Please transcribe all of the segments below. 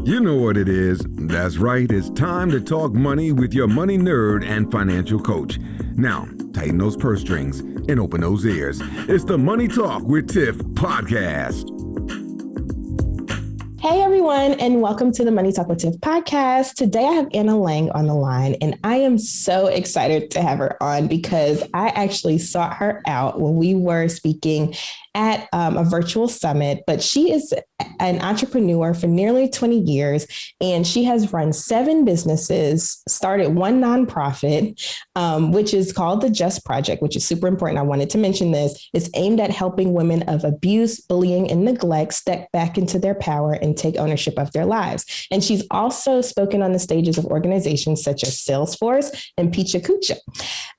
You know what it is. That's right. It's time to talk money with your money nerd and financial coach. Now, tighten those purse strings and open those ears. It's the Money Talk with Tiff podcast. Hey everyone, and welcome to the Money Talk with Tiff podcast. Today I have Anna Lang on the line, and I am so excited to have her on because I actually sought her out when we were speaking at a virtual summit, but she is an entrepreneur for nearly 20 years, and she has run 7 businesses, started one nonprofit, which is called the Just Project, which is super important. I wanted to mention this. It's aimed at helping women of abuse, bullying, and neglect step back into their power and take ownership of their lives. And she's also spoken on the stages of organizations such as Salesforce and Picha Kucha.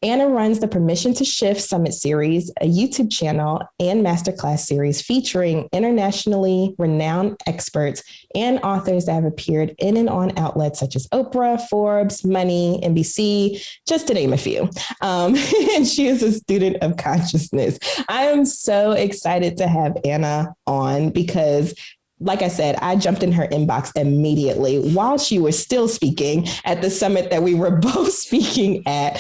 Anna runs the Permission to Shift Summit series, a YouTube channel and masterclass series featuring internationally renowned experts and authors that have appeared in and on outlets such as Oprah, Forbes, Money, NBC, just to name a few. And she is a student of consciousness. I am so excited to have Anna on because, like I said, I jumped in her inbox immediately while she was still speaking at the summit that we were both speaking at,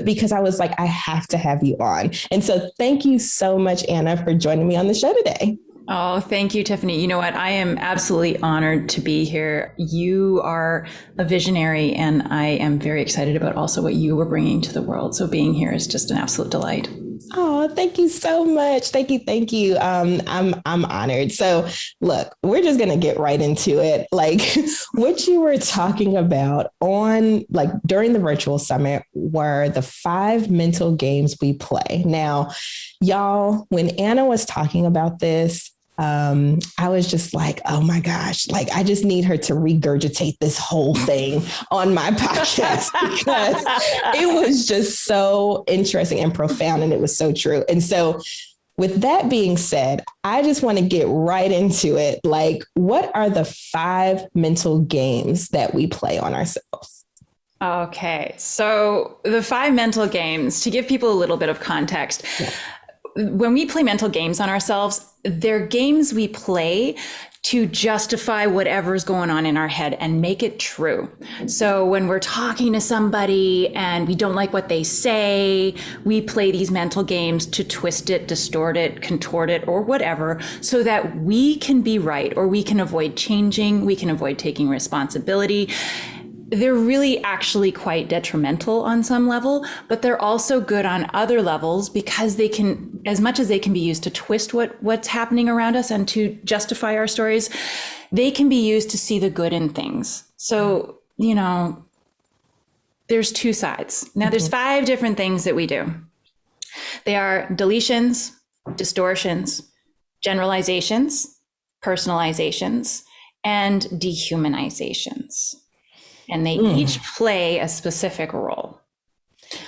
because I was like, I have to have you on. And so thank you so much, Anna, for joining me on the show today. Oh, thank you, Tiffany. You know what? I am absolutely honored to be here. You are a visionary, and I am very excited about also what you were bringing to the world. So being here is just an absolute delight. Oh, thank you so much. Thank you. I'm honored. So look, we're just going to get right into it. Like what you were talking about during the virtual summit were the 5 mental games we play. Now, y'all, when Anna was talking about this, I was just like, oh my gosh, like I just need her to regurgitate this whole thing on my podcast because it was just so interesting and profound, and it was so true. And so with that being said, I just want to get right into it. Like, what are the 5 mental games that we play on ourselves? Okay, so the 5 mental games, to give people a little bit of context. Yeah. When we play mental games on ourselves, they're games we play to justify whatever's going on in our head and make it true. So when we're talking to somebody and we don't like what they say, we play these mental games to twist it, distort it, contort it, or whatever, so that we can be right, or we can avoid changing, we can avoid taking responsibility. They're really actually quite detrimental on some level, but they're also good on other levels because they can, as much as they can be used to twist what's happening around us and to justify our stories, they can be used to see the good in things. So, there's 2 sides. Now there's 5 different things that we do. They are deletions, distortions, generalizations, personalizations, and dehumanizations. And they each play a specific role.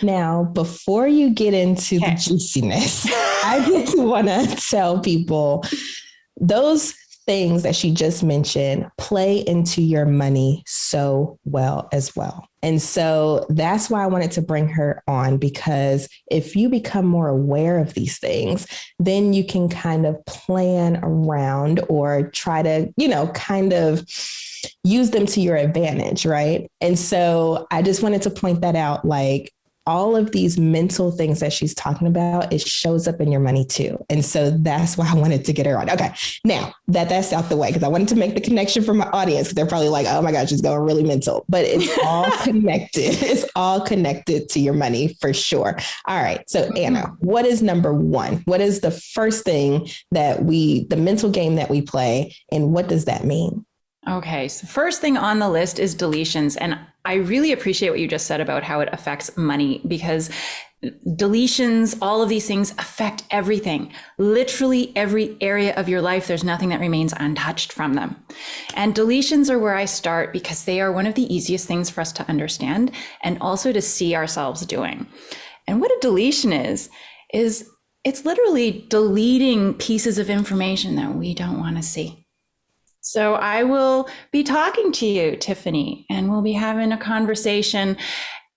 Now, before you get into the juiciness, I just want to tell people those things that she just mentioned play into your money so well as well. And so that's why I wanted to bring her on, because if you become more aware of these things, then you can kind of plan around or try to, kind of use them to your advantage, right? And so I just wanted to point that out, like all of these mental things that she's talking about, it shows up in your money too. And so that's why I wanted to get her on. Okay, now that's out the way, because I wanted to make the connection for my audience, because they're probably like, oh my gosh, she's going really mental, but it's all connected. It's all connected to your money for sure. All right. So Anna, what is number 1? What is the first thing the mental game that we play, and what does that mean? Okay, so first thing on the list is deletions. And I really appreciate what you just said about how it affects money, because deletions, all of these things affect everything. Literally every area of your life, there's nothing that remains untouched from them. And deletions are where I start because they are one of the easiest things for us to understand and also to see ourselves doing. And what a deletion is it's literally deleting pieces of information that we don't want to see. So I will be talking to you, Tiffany, and we'll be having a conversation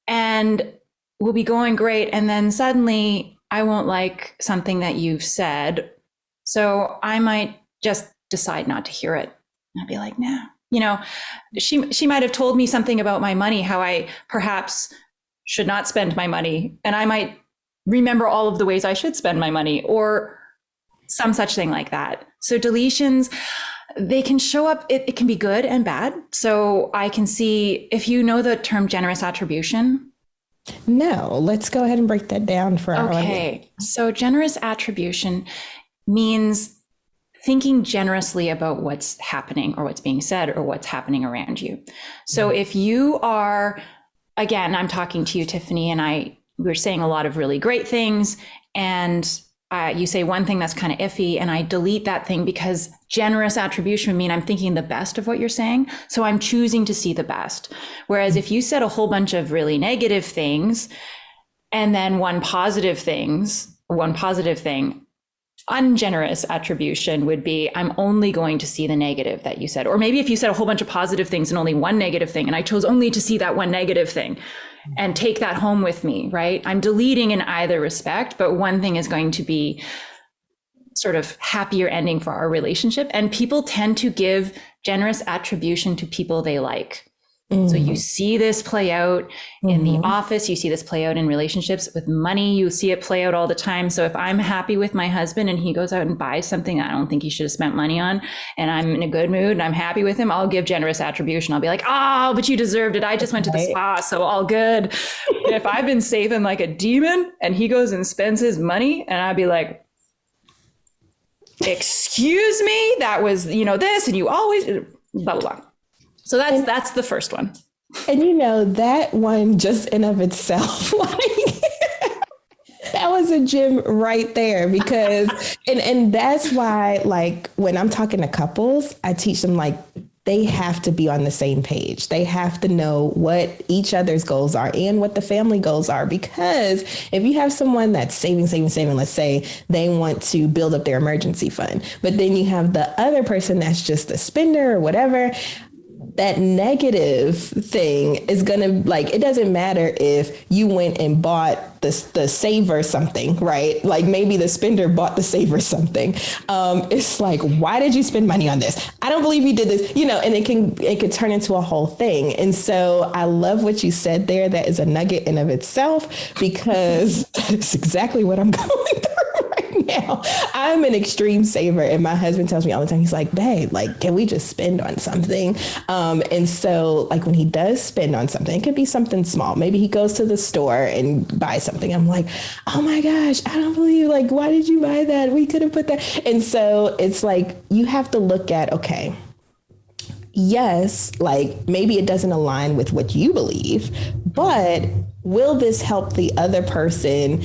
and we'll be going great. And then suddenly I won't like something that you've said. So I might just decide not to hear it. And I'll be like, nah, you know, she might have told me something about my money, how I perhaps should not spend my money. And I might remember all of the ways I should spend my money or some such thing like that. So deletions, they can show up, it can be good and bad. So I can see, if you know the term generous attribution. No, let's go ahead and break that down for our audience. Okay, so generous attribution means thinking generously about what's happening or what's being said or what's happening around you. So if you are, again, I'm talking to you, Tiffany, and we're saying a lot of really great things, and you say one thing that's kind of iffy, and I delete that thing because generous attribution would mean I'm thinking the best of what you're saying. So I'm choosing to see the best. Whereas if you said a whole bunch of really negative things and then one positive thing, ungenerous attribution would be I'm only going to see the negative that you said. Or maybe if you said a whole bunch of positive things and only one negative thing, and I chose only to see that one negative thing and take that home with me, right? I'm deleting in either respect, but one thing is going to be sort of happier ending for our relationship. And people tend to give generous attribution to people they like. So you see this play out in the office, you see this play out in relationships with money, you see it play out all the time. So if I'm happy with my husband and he goes out and buys something I don't think he should have spent money on, and I'm in a good mood and I'm happy with him, I'll give generous attribution. I'll be like, oh, but you deserved it. I just went to the spa, so all good. If I've been saving like a demon and he goes and spends his money, and I'd be like, excuse me, that was, this, and you always, blah, blah, blah. So that's the first one. And that one just in of itself, like that was a gem right there, because and that's why, like, when I'm talking to couples, I teach them, like, they have to be on the same page. They have to know what each other's goals are and what the family goals are. Because if you have someone that's saving, let's say they want to build up their emergency fund, but then you have the other person that's just a spender or whatever, that negative thing is going to, like, it doesn't matter if you went and bought the saver something, right? Like maybe the spender bought the saver something. It's like, why did you spend money on this? I don't believe you did this, and it could turn into a whole thing. And so I love what you said there. That is a nugget in of itself, because that's exactly what I'm going through right now. I'm an extreme saver, and my husband tells me all the time, he's like, babe, like, can we just spend on something? And so, like, when he does spend on something, it could be something small. Maybe he goes to the store and buys something. I'm like, oh my gosh, I don't believe, like, why did you buy that? We could have put that. And so it's like, you have to look at, okay, yes, like maybe it doesn't align with what you believe, but will this help the other person,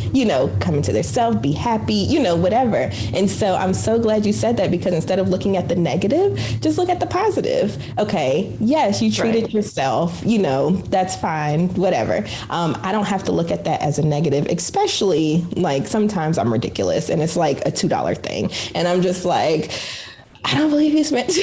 come into their self, be happy, whatever. And so I'm so glad you said that, because instead of looking at the negative, just look at the positive. Okay, yes, you treated yourself, that's fine, whatever. I don't have to look at that as a negative, especially like sometimes I'm ridiculous and it's like a $2 thing. And I'm just like, I don't believe you spent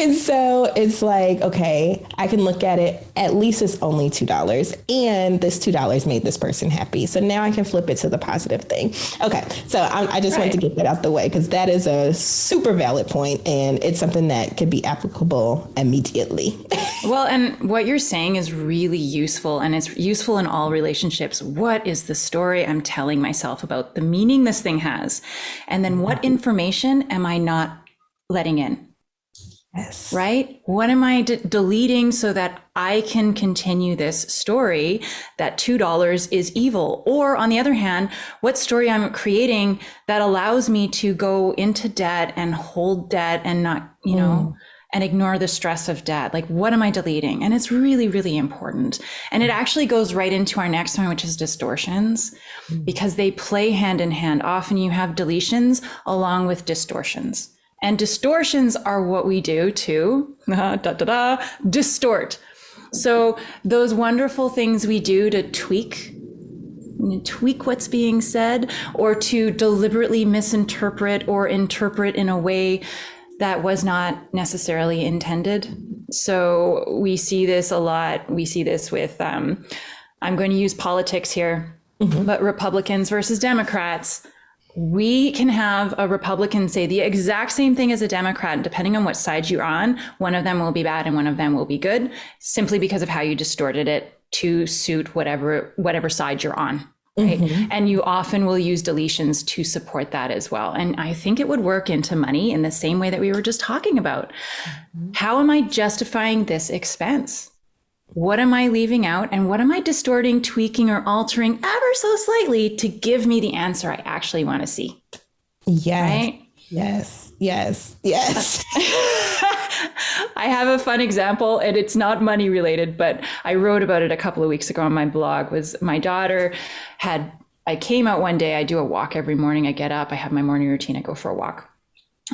And so it's like, okay, I can look at it, at least it's only $2, and this $2 made this person happy. So now I can flip it to the positive thing. Okay, so I just wanted to get that out the way, because that is a super valid point, and it's something that could be applicable immediately. Well, and what you're saying is really useful, and it's useful in all relationships. What is the story I'm telling myself about the meaning this thing has? And then what information am I not letting in? Yes. Right? What am I deleting so that I can continue this story that $2 is evil? Or on the other hand, what story I'm creating that allows me to go into debt and hold debt and not, and ignore the stress of debt? Like, what am I deleting? And it's really, really important. And it actually goes right into our next one, which is distortions, because they play hand in hand. Often you have deletions along with distortions. And distortions are what we do to distort. So those wonderful things we do to tweak what's being said, or to deliberately misinterpret or interpret in a way that was not necessarily intended. So we see this a lot. We see this with, I'm going to use politics here, but Republicans versus Democrats. We can have a Republican say the exact same thing as a Democrat, and depending on what side you're on, one of them will be bad and one of them will be good, simply because of how you distorted it to suit whatever side you're on. Right. And you often will use deletions to support that as well. And I think it would work into money in the same way that we were just talking about. How am I justifying this expense? What am I leaving out? And what am I distorting, tweaking, or altering ever so slightly to give me the answer I actually want to see? Yes. Right? Yes. Yes. Yes. I have a fun example, and it's not money related, but I wrote about it a couple of weeks ago on my blog. Was my daughter I came out one day, I do a walk every morning. I get up, I have my morning routine, I go for a walk.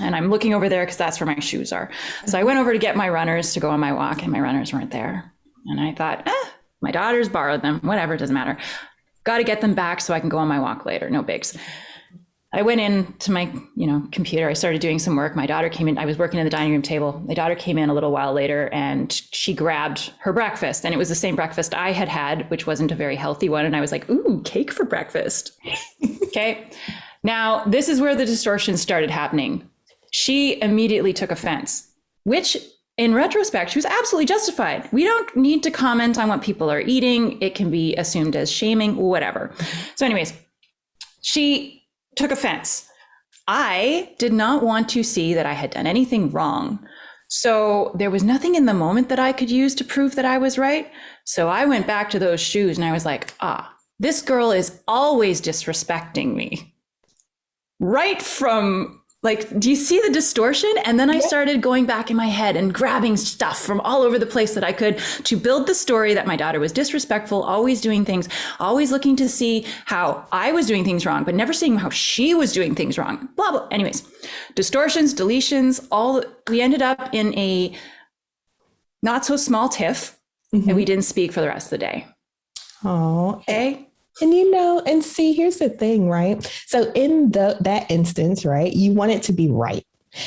And I'm looking over there because that's where my shoes are. So I went over to get my runners to go on my walk, and my runners weren't there. And I thought, my daughter's borrowed them, whatever, it doesn't matter. Got to get them back so I can go on my walk later, no bigs. I went into my, computer. I started doing some work. My daughter came in. I was working at the dining room table. My daughter came in a little while later, and she grabbed her breakfast. And it was the same breakfast I had, which wasn't a very healthy one. And I was like, ooh, cake for breakfast. Okay. Now, this is where the distortion started happening. She immediately took offense, which in retrospect, she was absolutely justified. We don't need to comment on what people are eating. It can be assumed as shaming, whatever. So anyways, she took offense. I did not want to see that I had done anything wrong. So there was nothing in the moment that I could use to prove that I was right. So I went back to those shoes and I was like, this girl is always disrespecting me. Right from, do you see the distortion? And then I started going back in my head and grabbing stuff from all over the place that I could to build the story that my daughter was disrespectful, always doing things, always looking to see how I was doing things wrong, but never seeing how she was doing things wrong, blah, blah. Anyways, distortions, deletions, we ended up in a not so small tiff, and we didn't speak for the rest of the day. Oh, okay. And and see, here's the thing, right? So in that instance, right, you want it to be right.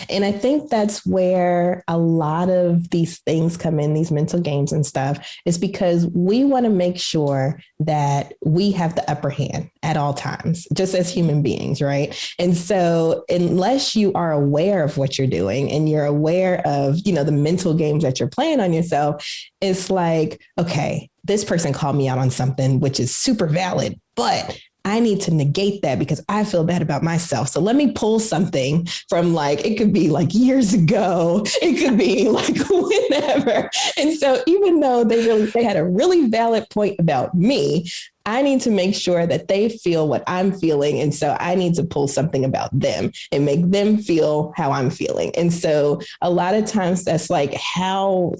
And I think that's where a lot of these things come in, these mental games and stuff, is because we want to make sure that we have the upper hand at all times, just as human beings, right? And so unless you are aware of what you're doing and you're aware of, the mental games that you're playing on yourself, it's like, okay, this person called me out on something, which is super valid, but I need to negate that because I feel bad about myself. So let me pull something from it could be years ago. It could be whenever. And so even though they had a really valid point about me, I need to make sure that they feel what I'm feeling. And so I need to pull something about them and make them feel how I'm feeling. And so a lot of times that's how,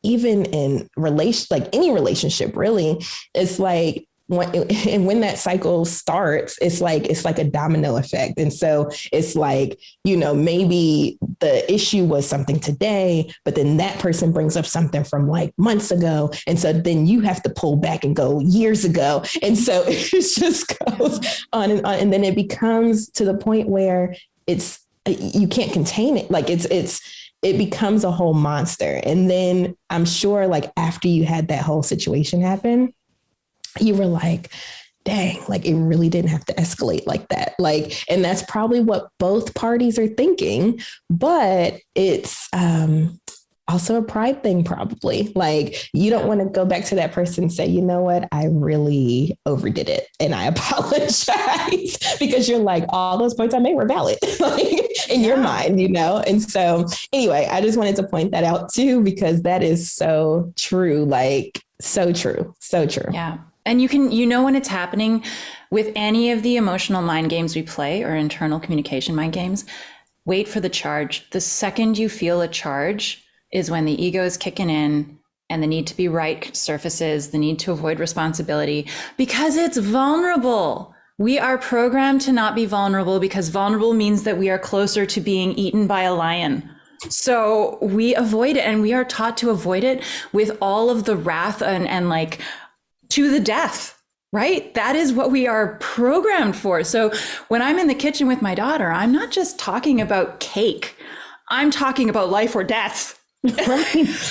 even in any relationship, really, it's when that cycle starts, it's like a domino effect. And so it's maybe the issue was something today, but then that person brings up something from months ago. And so then you have to pull back and go years ago. And so it just goes on. And then it becomes to the point where you can't contain it. It becomes a whole monster. And then I'm sure after you had that whole situation happen, you were like, dang, it really didn't have to escalate like that. And that's probably what both parties are thinking, but it's also a pride thing, probably. You don't want to go back to that person and say, you know what, I really overdid it and I apologize, because you're all those points I made were valid in your mind, And so anyway, I just wanted to point that out too, because that is so true. So true. So true. Yeah. And when it's happening with any of the emotional mind games we play or internal communication mind games, wait for the charge. The second you feel a charge is when the ego is kicking in and the need to be right surfaces, the need to avoid responsibility, because it's vulnerable. We are programmed to not be vulnerable because vulnerable means that we are closer to being eaten by a lion. So we avoid it, and we are taught to avoid it with all of the wrath and to the death, right? That is what we are programmed for. So when I'm in the kitchen with my daughter, I'm not just talking about cake. I'm talking about life or death, Right.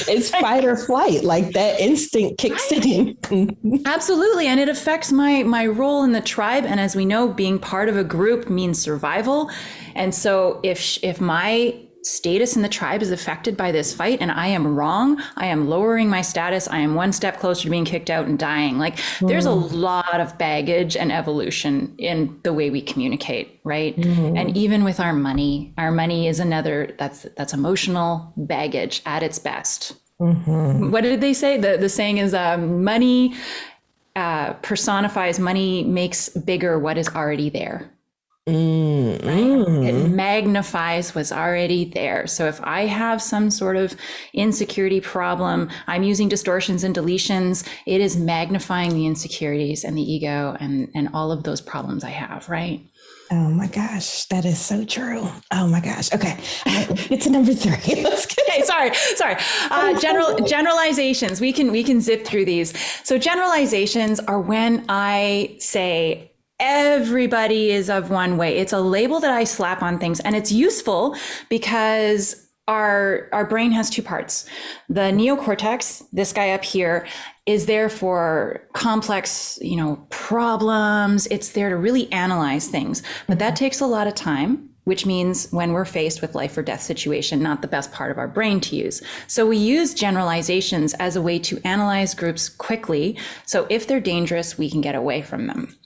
It's fight or flight. Like that instinct kicks in. Absolutely. And it affects my role in the tribe. And as we know, being part of a group means survival. And so if my status in the tribe is affected by this fight and I am wrong, I am lowering my status, I am one step closer to being kicked out and dying. Like there's a lot of baggage and evolution in the way we communicate, right? And even with our money is another, that's emotional baggage at its best. What did they say? The saying is money personifies, money makes bigger what is already there. Right? It magnifies what's already there. So if I have some sort of insecurity problem, I'm using distortions and deletions, it is magnifying the insecurities and the ego and all of those problems I have, right? Oh my gosh, that is so true. Oh my gosh. Okay. All right, let's get to number 3. Okay, sorry. Generalizations. We can zip through these. So generalizations are when I say everybody is of one way. It's a label that I slap on things, and it's useful because our brain has 2 parts. The neocortex, this guy up here, is there for complex, problems. It's there to really analyze things, but that takes a lot of time, which means when we're faced with life or death situation, not the best part of our brain to use. So we use generalizations as a way to analyze groups quickly. So if they're dangerous, we can get away from them.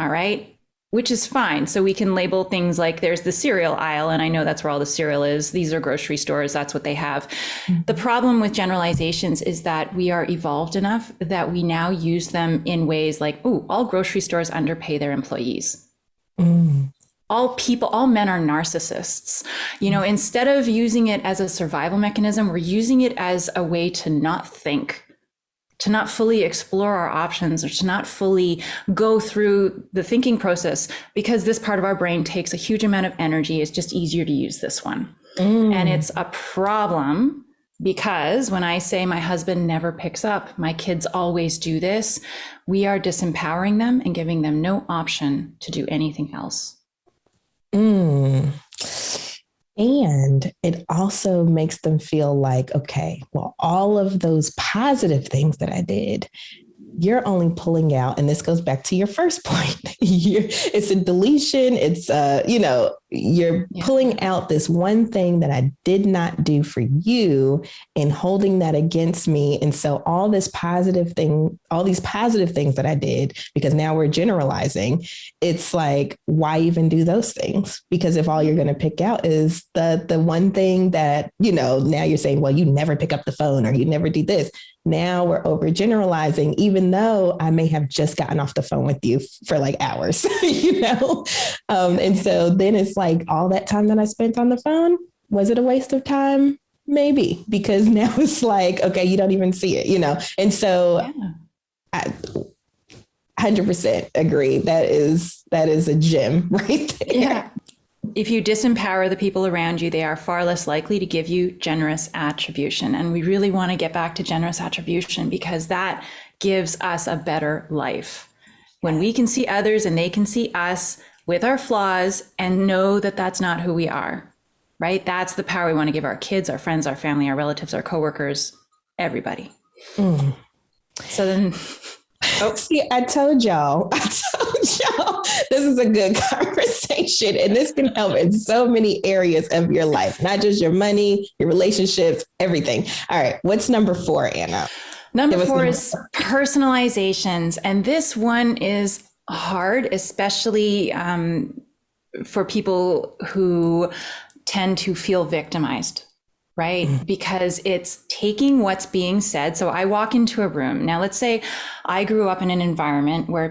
All right, which is fine. So we can label things like there's the cereal aisle, and I know that's where all the cereal is. These are grocery stores. That's what they have. The problem with generalizations is that we are evolved enough that we now use them in ways like, all grocery stores underpay their employees. All men are narcissists. Instead of using it as a survival mechanism, we're using it as a way to not think, to not fully explore our options, or to not fully go through the thinking process, because this part of our brain takes a huge amount of energy. It's just easier to use this one. And it's a problem because when I say my husband never picks up, my kids always do this, we are disempowering them and giving them no option to do anything else. And it also makes them feel like, okay, well, all of those positive things that I did, you're only pulling out, and this goes back to your first point. It's a deletion. It's, you're pulling out this one thing that I did not do for you and holding that against me. And so all these positive things that I did, because now we're generalizing, it's like, why even do those things? Because if all you're going to pick out is the one thing that, now you're saying, well, you never pick up the phone or you never do this. Now we're overgeneralizing, even though I may have just gotten off the phone with you for like hours, and so then it's like, all that time that I spent on the phone, was it a waste of time? Maybe, because now it's like, okay, you don't even see it, and so I 100% agree. That is a gem right there. Yeah. If you disempower the people around you, they are far less likely to give you generous attribution. And we really want to get back to generous attribution because that gives us a better life. When we can see others and they can see us with our flaws and know that that's not who we are, right? That's the power we want to give our kids, our friends, our family, our relatives, our coworkers, everybody. So then... See, I told y'all, this is a good conversation, and this can help in so many areas of your life, not just your money, your relationships, everything. All right. What's number 4, Anna? Number 4 is personalizations. And this one is hard, especially for people who tend to feel victimized. Right? Because it's taking what's being said. So I walk into a room. Now, let's say I grew up in an environment where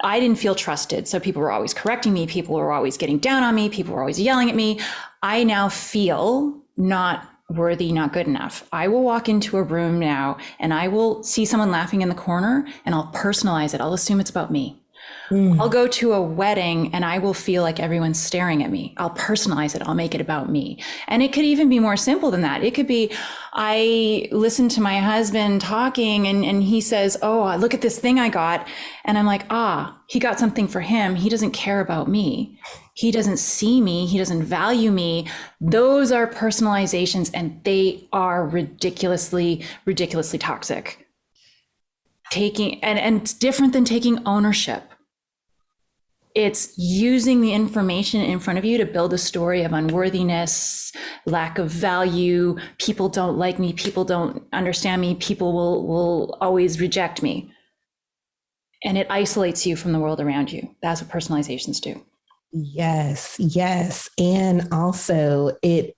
I didn't feel trusted. So people were always correcting me. People were always getting down on me. People were always yelling at me. I now feel not worthy, not good enough. I will walk into a room now and I will see someone laughing in the corner and I'll personalize it. I'll assume it's about me. I'll go to a wedding and I will feel like everyone's staring at me. I'll personalize it. I'll make it about me. And it could even be more simple than that. It could be, I listen to my husband talking and he says, oh, look at this thing I got. And I'm like, he got something for him. He doesn't care about me. He doesn't see me. He doesn't value me. Those are personalizations, and they are ridiculously, ridiculously toxic. And different than taking ownership. It's using the information in front of you to build a story of unworthiness, lack of value. People don't like me. People don't understand me. People will always reject me. And it isolates you from the world around you. That's what personalizations do. Yes, yes. And also it,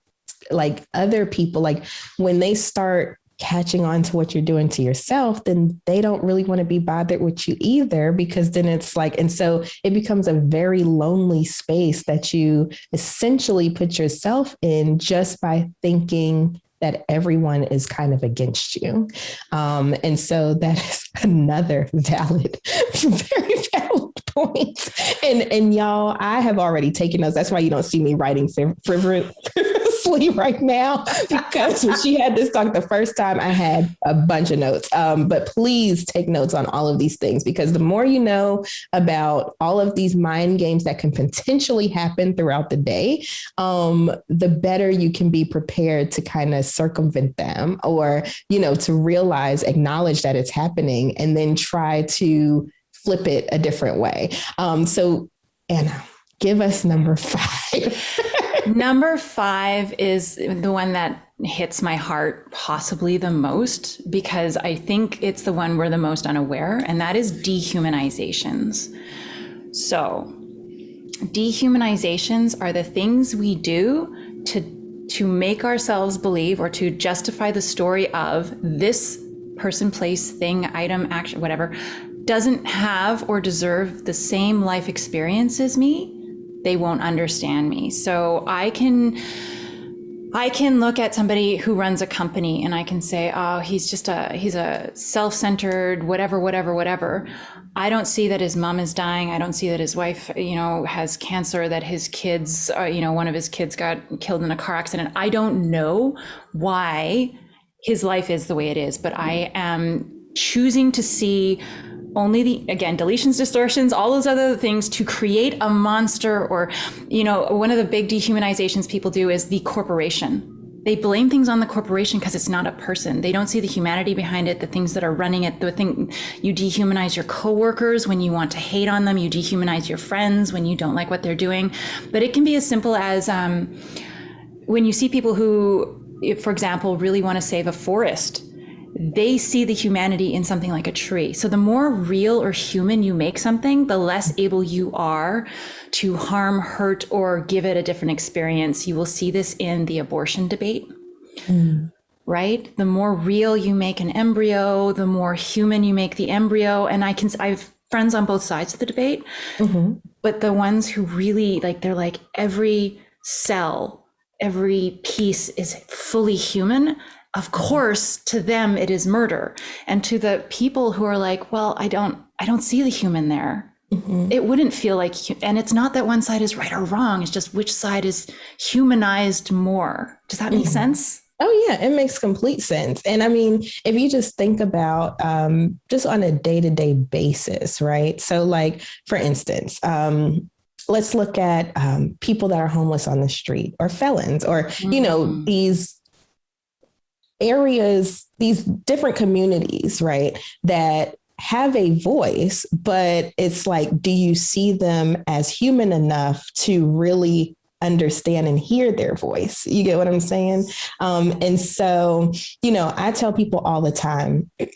like other people, like when they start catching on to what you're doing to yourself, then they don't really want to be bothered with you either, because then it's like, and so it becomes a very lonely space that you essentially put yourself in just by thinking that everyone is kind of against you. And so that is another valid, very valid point. And y'all, I have already taken notes. That's why you don't see me writing frivolously right now, because when she had this talk the first time, I had a bunch of notes. But please take notes on all of these things, because the more you know about all of these mind games that can potentially happen throughout the day, the better you can be prepared to kind of circumvent them, or, you know, to realize, acknowledge that it's happening, and then try to flip it a different way. So Anna, give us number 5. Number 5 is the one that hits my heart possibly the most, because I think it's the one we're the most unaware, and that is dehumanizations. So dehumanizations are the things we do to make ourselves believe, or to justify the story of this person, place, thing, item, action, whatever, doesn't have or deserve the same life experience as me. They won't understand me. So I can look at somebody who runs a company and I can say, oh, he's a self-centered, whatever. I don't see that his mom is dying. I don't see that his wife, has cancer, that his kids, one of his kids got killed in a car accident. I don't know why his life is the way it is, but I am choosing to see only deletions, distortions, all those other things to create a monster. Or, one of the big dehumanizations people do is the corporation. They blame things on the corporation because it's not a person. They don't see the humanity behind it, the things that are running it. You dehumanize your coworkers when you want to hate on them. You dehumanize your friends when you don't like what they're doing. But it can be as simple as when you see people who, for example, really want to save a forest. They see the humanity in something like a tree. So the more real or human you make something, the less able you are to harm, hurt, or give it a different experience. You will see this in the abortion debate, right? The more real you make an embryo, the more human you make the embryo. And I've friends on both sides of the debate, but the ones who really they're like, every cell, every piece is fully human. Of course, to them, it is murder. And to the people who are like, well, I don't see the human there. It wouldn't feel like, and it's not that one side is right or wrong. It's just which side is humanized more. Does that make sense? Oh, yeah, it makes complete sense. And I mean, if you just think about just on a day-to-day basis, right? So like, for instance, let's look at people that are homeless on the street, or felons, or, these areas, these different communities, right, that have a voice, but it's like, do you see them as human enough to really understand and hear their voice? You get what I'm saying? And so, I tell people all the time, if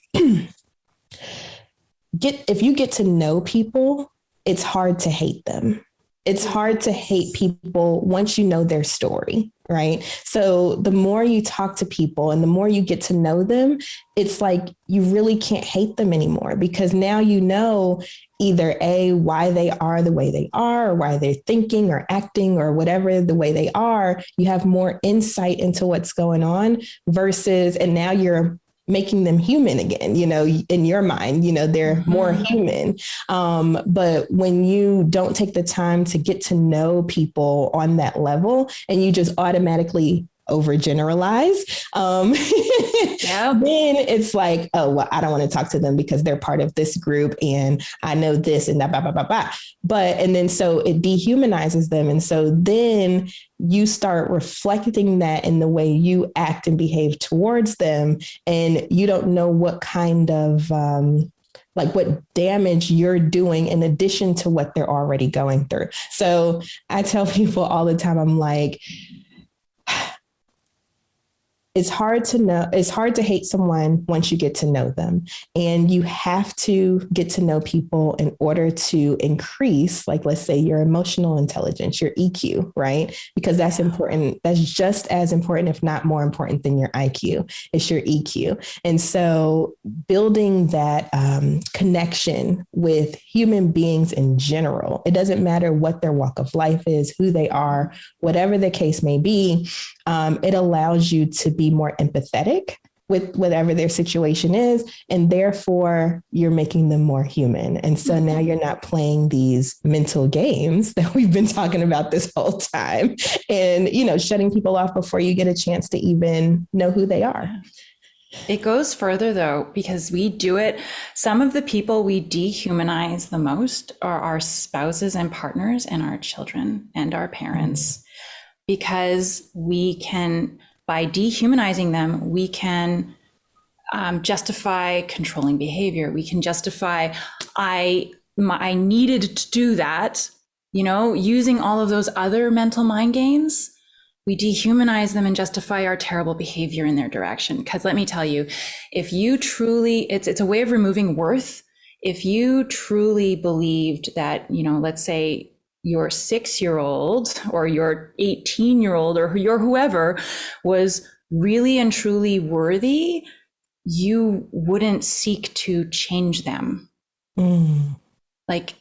you get to know people, it's hard to hate them. It's hard to hate people once you know their story, right? So the more you talk to people and the more you get to know them, it's like you really can't hate them anymore, because now you know either A, why they are the way they are, or why they're thinking or acting or whatever the way they are. You have more insight into what's going on versus, and now you're making them human again, in your mind, they're more human. But when you don't take the time to get to know people on that level and you just automatically overgeneralize, then it's like, oh, well, I don't want to talk to them because they're part of this group and I know this and that, blah, blah, blah, blah. And then so it dehumanizes them. And so then you start reflecting that in the way you act and behave towards them. And you don't know what kind of, what damage you're doing in addition to what they're already going through. So I tell people all the time, I'm like, it's hard to hate someone once you get to know them. And you have to get to know people in order to increase, like, let's say your emotional intelligence, your EQ, right? Because that's important. That's just as important, if not more important than your IQ. It's your EQ. And so building that connection with human beings in general, it doesn't matter what their walk of life is, who they are, whatever the case may be, it allows you to be more empathetic with whatever their situation is. And therefore, you're making them more human. And so now you're not playing these mental games that we've been talking about this whole time and, shutting people off before you get a chance to even know who they are. It goes further, though, because we do it. Some of the people we dehumanize the most are our spouses and partners and our children and our parents, because we can, by dehumanizing them, we can justify controlling behavior. We can justify, I needed to do that, using all of those other mental mind games. We dehumanize them and justify our terrible behavior in their direction. Because let me tell you, if you truly, it's a way of removing worth. If you truly believed that, let's say your 6-year-old or your 18-year-old or your whoever was really and truly worthy, you wouldn't seek to change them. Like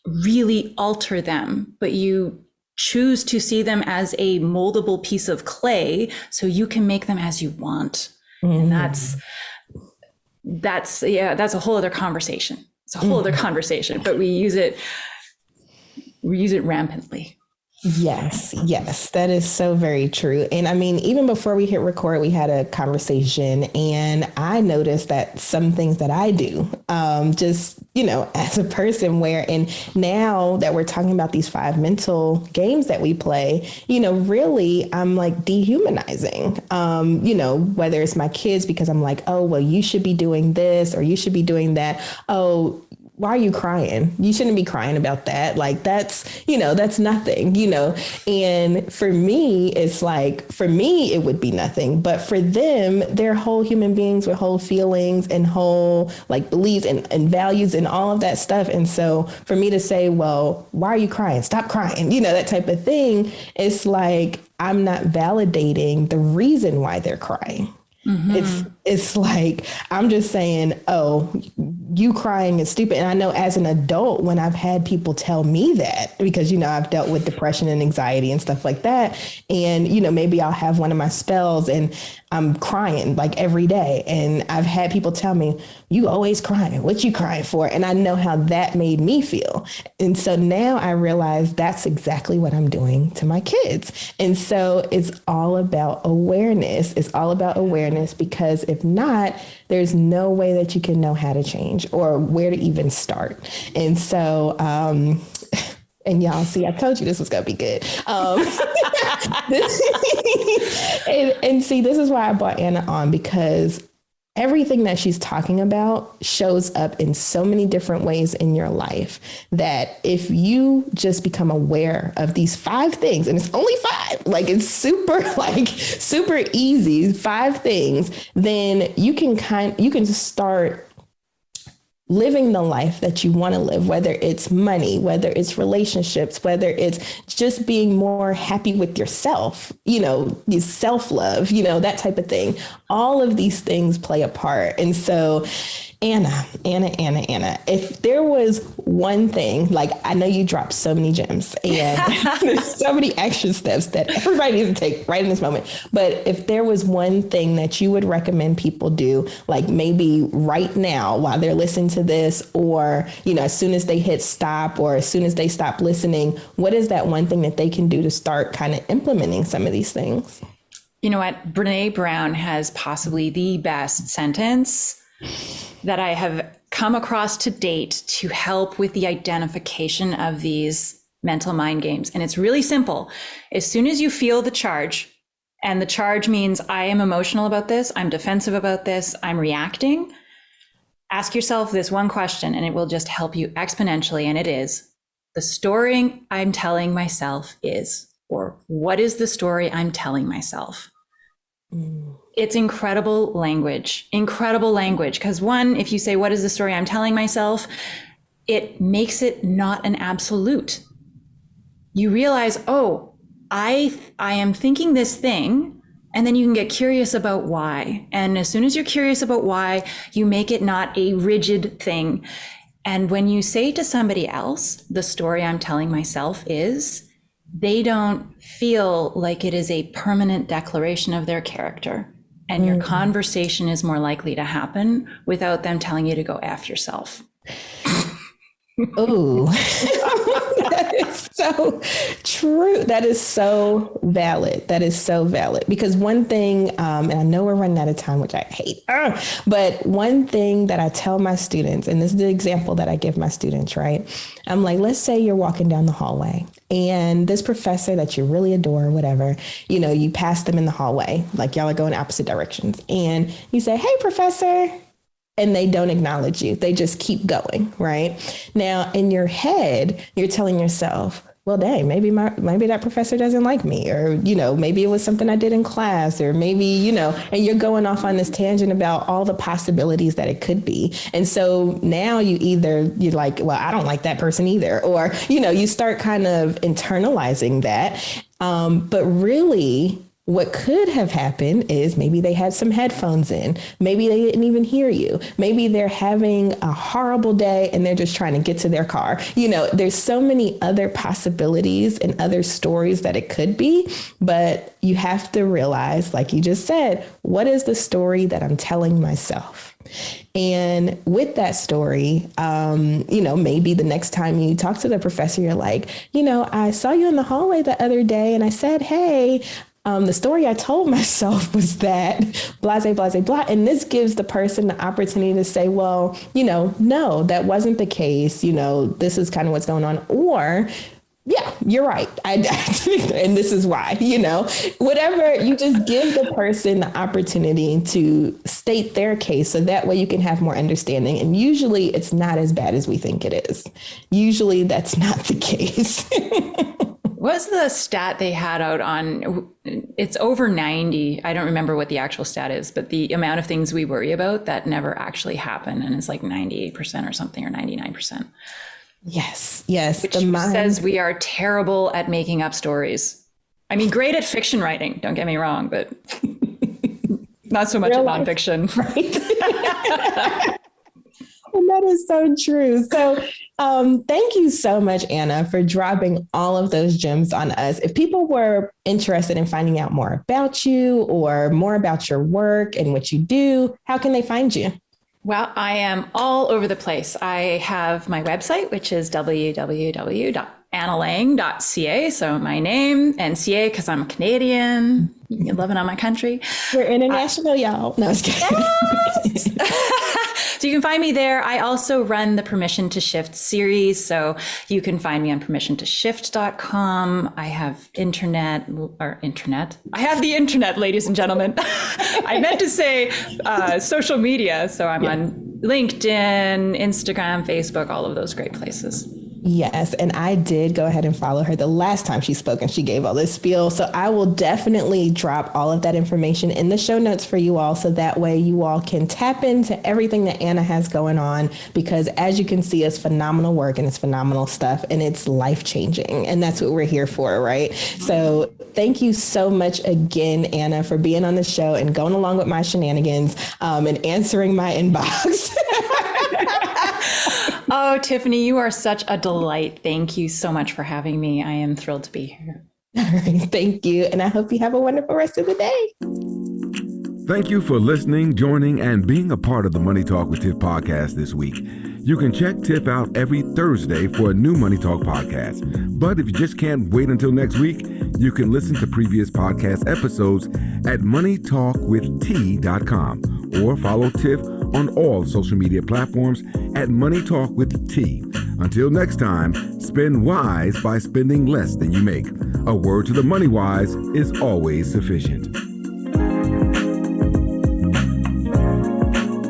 really alter them, but you choose to see them as a moldable piece of clay so you can make them as you want. And that's a whole other conversation. It's a whole other conversation, but we use it rampantly. Yes, that is so very true. And I mean, even before we hit record, we had a conversation and I noticed that some things that I do, as a person and now that we're talking about these 5 mental games that we play, really I'm like dehumanizing, whether it's my kids, because I'm like, oh, well, you should be doing this or you should be doing that. Oh, why are you crying? You shouldn't be crying about that. Like, that's nothing, and for me, it's like, for me, it would be nothing. But for them, they're whole human beings with whole feelings and whole beliefs and values and all of that stuff. And so for me to say, well, why are you crying? Stop crying. That type of thing. It's like, I'm not validating the reason why they're crying. It's like, I'm just saying, oh, you crying is stupid. And I know as an adult, when I've had people tell me that, because, I've dealt with depression and anxiety and stuff like that. And, maybe I'll have one of my spells and I'm crying every day. And I've had people tell me, you always crying. What you crying for? And I know how that made me feel. And so now I realize that's exactly what I'm doing to my kids. And so it's all about awareness. It's all about awareness, because if not, there's no way that you can know how to change or where to even start. And so, and y'all see, I told you this was going to be good. And see, this is why I brought Anna on, because everything that she's talking about shows up in so many different ways in your life, that if you just become aware of these 5 things, and it's only 5, it's super easy, 5 things, then you can start living the life that you want to live, whether it's money, whether it's relationships, whether it's just being more happy with yourself, self-love, that type of thing. All of these things play a part. And so Anna, if there was one thing, like I know you dropped so many gems and there's so many action steps that everybody needs to take right in this moment. But if there was one thing that you would recommend people do, like maybe right now while they're listening to this, or, as soon as they hit stop or as soon as they stop listening, what is that one thing that they can do to start kind of implementing some of these things? You know what? Brene Brown has possibly the best sentence that I have come across to date to help with the identification of these mental mind games. And it's really simple. As soon as you feel the charge, and the charge means I am emotional about this, I'm defensive about this, I'm reacting, ask yourself this one question and it will just help you exponentially. And it is, the story I'm telling myself is, or what is the story I'm telling myself? It's incredible language, because one, if you say, what is the story I'm telling myself? It makes it not an absolute. You realize, oh, I am thinking this thing, and then you can get curious about why. And as soon as you're curious about why, you make it not a rigid thing. And when you say to somebody else, the story I'm telling myself is, they don't feel like it is a permanent declaration of their character. And your conversation is more likely to happen without them telling you to go F yourself. Oh, that is so true. That is so valid. Because one thing, and I know we're running out of time, which I hate, but one thing that I tell my students, and this is the example that I give my students, right? I'm like, let's say you're walking down the hallway and this professor that you really adore, whatever, you pass them in the hallway, like y'all are going opposite directions, and you say, hey, professor. And they don't acknowledge you. They just keep going, right? Now, in your head, you're telling yourself, well, dang, maybe that professor doesn't like me, or, maybe it was something I did in class, or maybe, and you're going off on this tangent about all the possibilities that it could be. And so now you're like, well, I don't like that person either. Or, you start kind of internalizing that. But really, what could have happened is maybe they had some headphones in. Maybe they didn't even hear you. Maybe they're having a horrible day and they're just trying to get to their car. There's so many other possibilities and other stories that it could be, but you have to realize, like you just said, what is the story that I'm telling myself? And with that story, maybe the next time you talk to the professor, you're like, I saw you in the hallway the other day and I said, hey, the story I told myself was that blase, blase, blah. And this gives the person the opportunity to say, well, no, that wasn't the case. This is kind of what's going on. Or, yeah, you're right. And this is why, whatever, you just give the person the opportunity to state their case. So that way you can have more understanding. And usually it's not as bad as we think it is. Usually that's not the case. What's the stat they had out on? It's over 90. I don't remember what the actual stat is, but the amount of things we worry about that never actually happen. And it's like 98% or something, or 99%. Yes. Which says we are terrible at making up stories. I mean, great at fiction writing, don't get me wrong, but not so much at nonfiction. Right? And that is so true. So thank you so much, Anna, for dropping all of those gems on us. If people were interested in finding out more about you or more about your work and what you do, how can they find you? Well, I am all over the place. I have my website, which is www.annalang.ca. So my name and CA, because I'm a Canadian, living on my country. We're international, y'all. No, I was kidding. Yes! So you can find me there. I also run the Permission to Shift series. So you can find me on permissiontoshift.com. I have internet. I have the internet, ladies and gentlemen. I meant to say social media. So I'm on LinkedIn, Instagram, Facebook, all of those great places. Yes. And I did go ahead and follow her the last time she spoke and she gave all this spiel. So I will definitely drop all of that information in the show notes for you all. So that way you all can tap into everything that Anna has going on, because as you can see, it's phenomenal work and it's phenomenal stuff and it's life changing. And that's what we're here for, right? So thank you so much again, Anna, for being on the show and going along with my shenanigans and answering my inbox. Oh, Tiffany, you are such a delight. Thank you so much for having me. I am thrilled to be here. All right, thank you. And I hope you have a wonderful rest of the day. Thank you for listening, joining, and being a part of the Money Talk with Tiff podcast this week. You can check Tiff out every Thursday for a new Money Talk podcast. But if you just can't wait until next week, you can listen to previous podcast episodes at moneytalkwitht.com or follow Tiff on all social media platforms at Money Talk with T. Until next time, spend wise by spending less than you make. A word to the money wise is always sufficient.